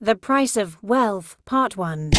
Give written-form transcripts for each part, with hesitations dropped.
The Price of Wealth, Part 1.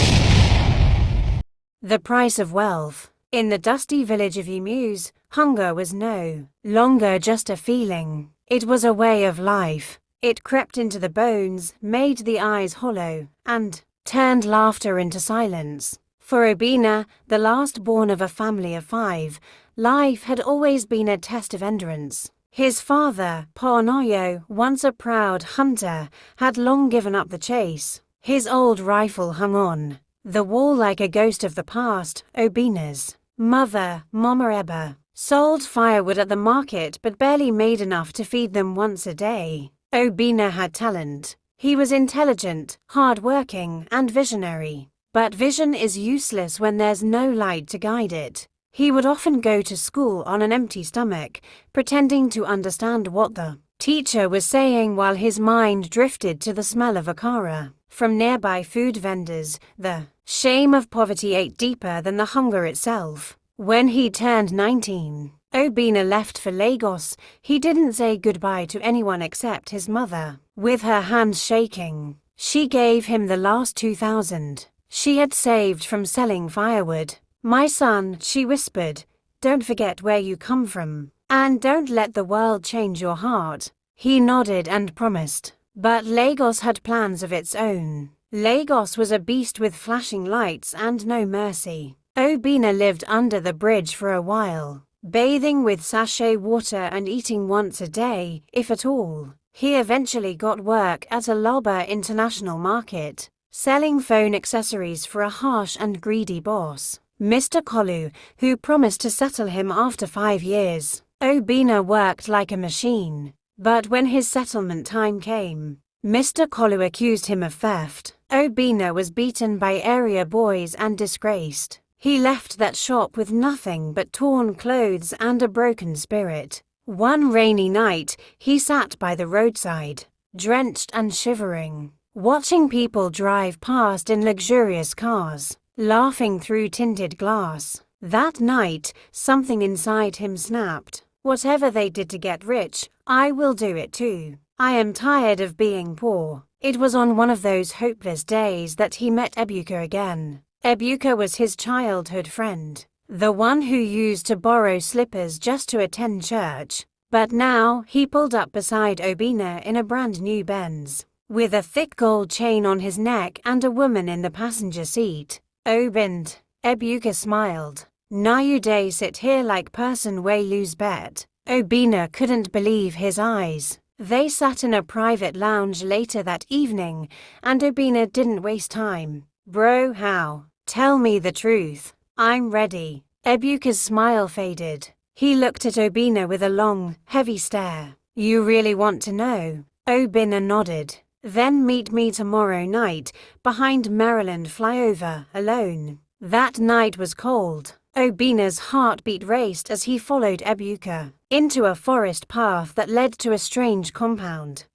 The price of wealth. In the dusty village of Emus, hunger was no longer just a feeling. It was a way of life. It crept into the bones, made the eyes hollow, and turned laughter into silence. For Obinna, the last born of a family of 5, life had always been a test of endurance. His father, Pornoyo, once a proud hunter, had long given up the chase. His old rifle hung on the wall like a ghost of the past. Obinna's mother, Amara, sold firewood at the market but barely made enough to feed them once a day. Obinna had talent. He was intelligent, hard-working, and visionary. But vision is useless when there's no light to guide it. He would often go to school on an empty stomach, pretending to understand what the teacher was saying while his mind drifted to the smell of akara from nearby food vendors. The shame of poverty ate deeper than the hunger itself. When he turned 19, Obinna left for Lagos. He didn't say goodbye to anyone except his mother. With her hands shaking, she gave him the last 2,000 she had saved from selling firewood. "My son," she whispered, "don't forget where you come from, and don't let the world change your heart." He nodded and promised. But Lagos had plans of its own. Lagos was a beast with flashing lights and no mercy. Obinna lived under the bridge for a while, bathing with sachet water and eating once a day, if at all. He eventually got work at a Loba international market, selling phone accessories for a harsh and greedy boss, Mr. Kolu, who promised to settle him after 5 years. Obinna worked like a machine. But when his settlement time came, Mr. Kolu accused him of theft. Obinna was beaten by area boys and disgraced. He left that shop with nothing but torn clothes and a broken spirit. One rainy night, he sat by the roadside, drenched and shivering, watching people drive past in luxurious cars, laughing through tinted glass. That night, something inside him snapped. Whatever they did to get rich, I will do it too. I am tired of being poor. It was on one of those hopeless days that he met Ebuka again. Ebuka was his childhood friend, the one who used to borrow slippers just to attend church. But now, he pulled up beside Obinna in a brand new Benz, with a thick gold chain on his neck and a woman in the passenger seat. "Obind," Ebuka smiled. "Now you day sit here like person way lose bet." Obinna couldn't believe his eyes. They sat in a private lounge later that evening, and Obinna didn't waste time. "Bro, how? Tell me the truth. I'm ready." Ebuka's smile faded. He looked at Obinna with a long, heavy stare. "You really want to know?" Obinna nodded. "Then meet me tomorrow night, behind Maryland flyover, alone." That night was cold. Obinna's heartbeat raced as he followed Ebuka into a forest path that led to a strange compound.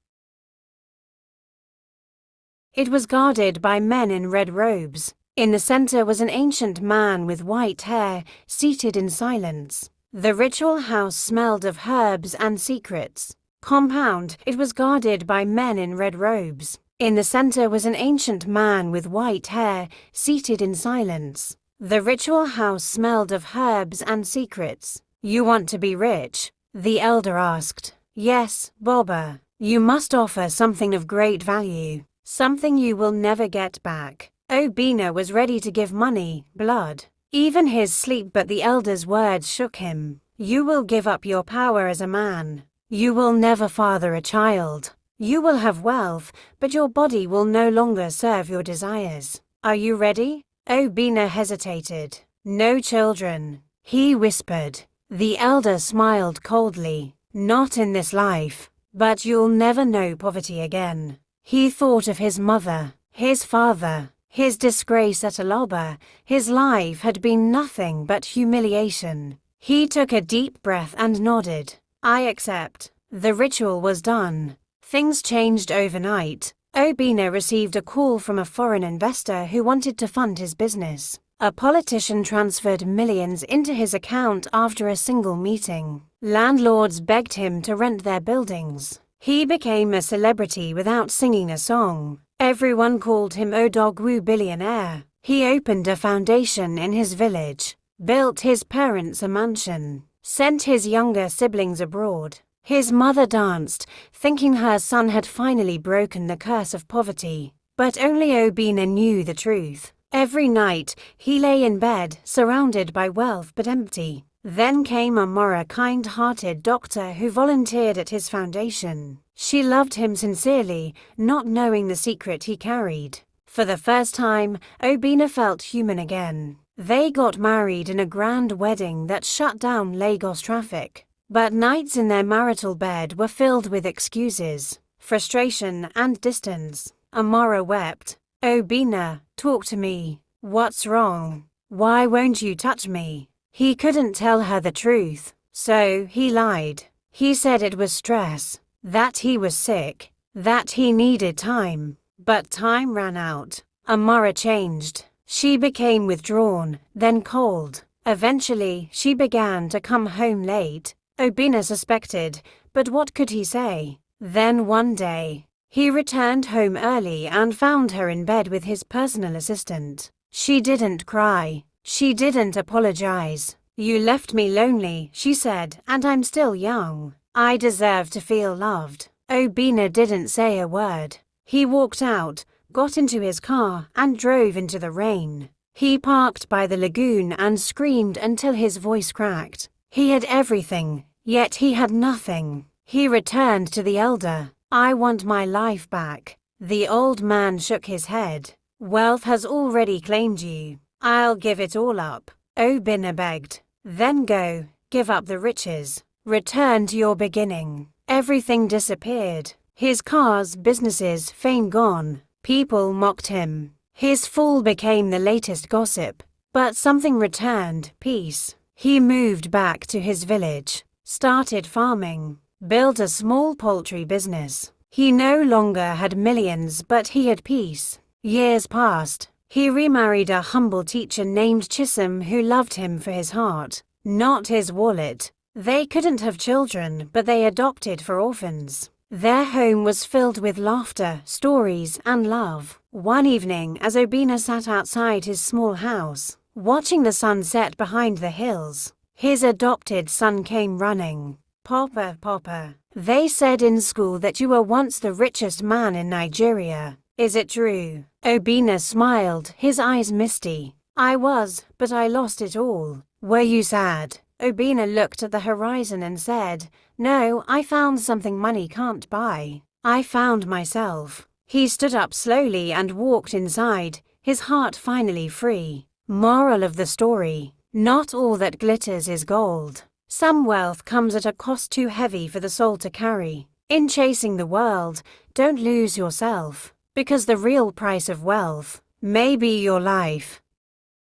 It was guarded by men in red robes. In the center was an ancient man with white hair, seated in silence. The ritual house smelled of herbs and secrets. Compound, it was guarded by men in red robes. In the center was an ancient man with white hair, seated in silence. The ritual house smelled of herbs and secrets. "You want to be rich?" the elder asked. "Yes, Boba. You must offer something of great value, something you will never get back." Obinna was ready to give money, blood, even his sleep, but the elder's words shook him. "You will give up your power as a man. You will never father a child. You will have wealth, but your body will no longer serve your desires. Are you ready?" Obinna hesitated. "No children," he whispered. The elder smiled coldly. "Not in this life, but you'll never know poverty again." He thought of his mother, his father, his disgrace at Aloba. His life had been nothing but humiliation. He took a deep breath and nodded. "I accept." The ritual was done. Things changed overnight. Obinna received a call from a foreign investor who wanted to fund his business. A politician transferred millions into his account after a single meeting. Landlords begged him to rent their buildings. He became a celebrity without singing a song. Everyone called him Odogwu billionaire. He opened a foundation in his village, built his parents a mansion, sent his younger siblings abroad. His mother danced, thinking her son had finally broken the curse of poverty. But only Obinna knew the truth. Every night, he lay in bed, surrounded by wealth but empty. Then came Amara, kind-hearted doctor who volunteered at his foundation. She loved him sincerely, not knowing the secret he carried. For the first time, Obinna felt human again. They got married in a grand wedding that shut down Lagos traffic. But nights in their marital bed were filled with excuses, frustration, and distance. Amara wept. "Obinna, talk to me. What's wrong? Why won't you touch me?" He couldn't tell her the truth, so he lied. He said it was stress, that he was sick, that he needed time. But time ran out. Amara changed. She became withdrawn, then cold. Eventually, she began to come home late. Obinna suspected, but what could he say? Then one day, he returned home early and found her in bed with his personal assistant. She didn't cry. She didn't apologize. "You left me lonely," she said, "and I'm still young. I deserve to feel loved." Obinna didn't say a word. He walked out, got into his car, and drove into the rain. He parked by the lagoon and screamed until his voice cracked. He had everything, yet he had nothing. He returned to the elder. "I want my life back." The old man shook his head. "Wealth has already claimed you. I'll give it all up," Obinna begged. "Then go, give up the riches. Return to your beginning." Everything disappeared. His cars, businesses, fame gone. People mocked him. His fall became the latest gossip. But something returned, peace. He moved back to his village, started farming, built a small poultry business. He no longer had millions, but he had peace. Years passed. He remarried a humble teacher named Chisholm who loved him for his heart, not his wallet. They couldn't have children, but they adopted for orphans. Their home was filled with laughter, stories, and love. One evening, as Obinna sat outside his small house, watching the sun set behind the hills, his adopted son came running. "Papa, Papa, they said in school that you were once the richest man in Nigeria. Is it true?" Obinna smiled, his eyes misty. "I was, but I lost it all." "Were you sad?" Obinna looked at the horizon and said, "No, I found something money can't buy. I found myself." He stood up slowly and walked inside, his heart finally free. Moral of the story: not all that glitters is gold. Some wealth comes at a cost too heavy for the soul to carry. In chasing the world, don't lose yourself, because the real price of wealth may be your life.